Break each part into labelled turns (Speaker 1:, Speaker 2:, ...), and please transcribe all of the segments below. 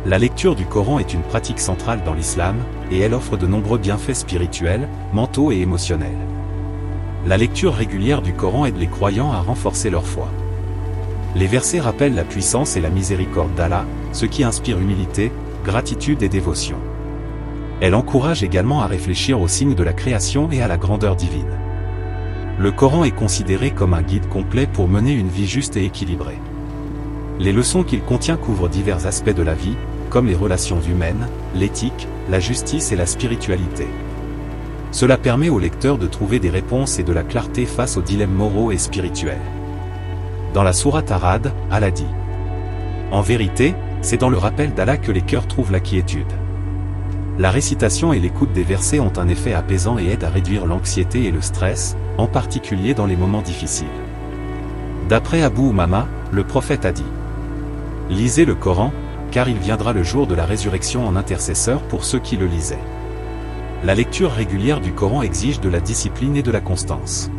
Speaker 1: La lecture du Coran est une pratique centrale dans l'islam, et elle offre de nombreux bienfaits spirituels, mentaux et émotionnels. La lecture régulière du Coran aide les croyants à renforcer leur foi. Les versets rappellent la puissance et la miséricorde d'Allah, ce qui inspire humilité, gratitude et dévotion. Elle encourage également à réfléchir aux signes de la création et à la grandeur divine. Le Coran est considéré comme un guide complet pour mener une vie juste et équilibrée. Les leçons qu'il contient couvrent divers aspects de la vie, comme les relations humaines, l'éthique, la justice et la spiritualité. Cela permet au lecteur de trouver des réponses et de la clarté face aux dilemmes moraux et spirituels. Dans la sourate Ar-Ra'd, Allah dit : en vérité, c'est dans le rappel d'Allah que les cœurs trouvent la quiétude. La récitation et l'écoute des versets ont un effet apaisant et aident à réduire l'anxiété et le stress, en particulier dans les moments difficiles. D'après Abu Umama, le prophète a dit : lisez le Coran, car il viendra le jour de la résurrection en intercesseur pour ceux qui le lisaient. La lecture régulière du Coran exige de la discipline et de la constance.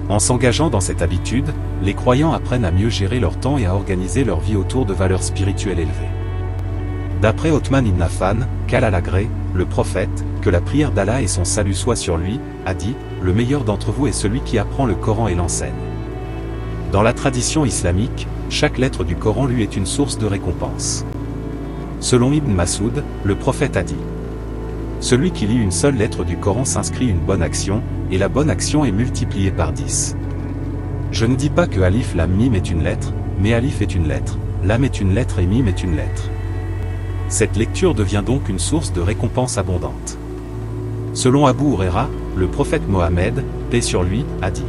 Speaker 1: En s'engageant dans cette habitude, les croyants apprennent à mieux gérer leur temps et à organiser leur vie autour de valeurs spirituelles élevées. D'après Othman ibn Affan, qu'Allah l'agrée, le prophète, que la prière d'Allah et son salut soient sur lui, a dit : le meilleur d'entre vous est celui qui apprend le Coran et l'enseigne. Dans la tradition islamique, chaque lettre du Coran lui est une source de récompense. Selon Ibn Mas'ud, le prophète a dit : celui qui lit une seule lettre du Coran s'inscrit une bonne action, et la bonne action est multipliée par 10. Je ne dis pas que Alif Lam Mim est une lettre, mais Alif est une lettre, Lam est une lettre et Mim est une lettre. Cette lecture devient donc une source de récompense abondante. Selon Abu Huraira, le prophète Mohammed, paix sur lui, a dit :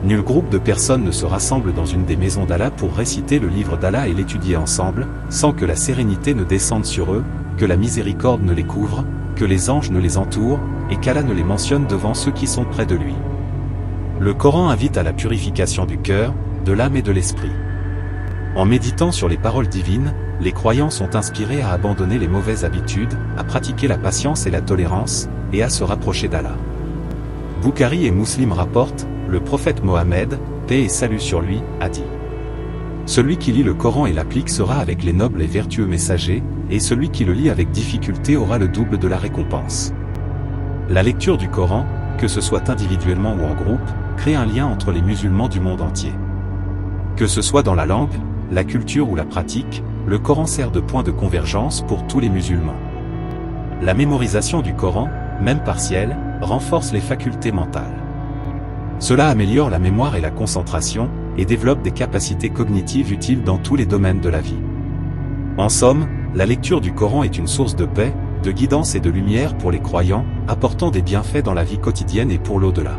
Speaker 1: nul groupe de personnes ne se rassemble dans une des maisons d'Allah pour réciter le livre d'Allah et l'étudier ensemble, sans que la sérénité ne descende sur eux, que la miséricorde ne les couvre, que les anges ne les entourent, et qu'Allah ne les mentionne devant ceux qui sont près de lui. Le Coran invite à la purification du cœur, de l'âme et de l'esprit. En méditant sur les paroles divines, les croyants sont inspirés à abandonner les mauvaises habitudes, à pratiquer la patience et la tolérance, et à se rapprocher d'Allah. Bukhari et Muslim rapportent, le prophète Mohammed, paix et salut sur lui, a dit : celui qui lit le Coran et l'applique sera avec les nobles et vertueux messagers, et celui qui le lit avec difficulté aura le double de la récompense. La lecture du Coran, que ce soit individuellement ou en groupe, crée un lien entre les musulmans du monde entier. Que ce soit dans la langue, la culture ou la pratique, le Coran sert de point de convergence pour tous les musulmans. La mémorisation du Coran, même partielle, renforce les facultés mentales. Cela améliore la mémoire et la concentration, et développe des capacités cognitives utiles dans tous les domaines de la vie. En somme, la lecture du Coran est une source de paix, de guidance et de lumière pour les croyants, apportant des bienfaits dans la vie quotidienne et pour l'au-delà.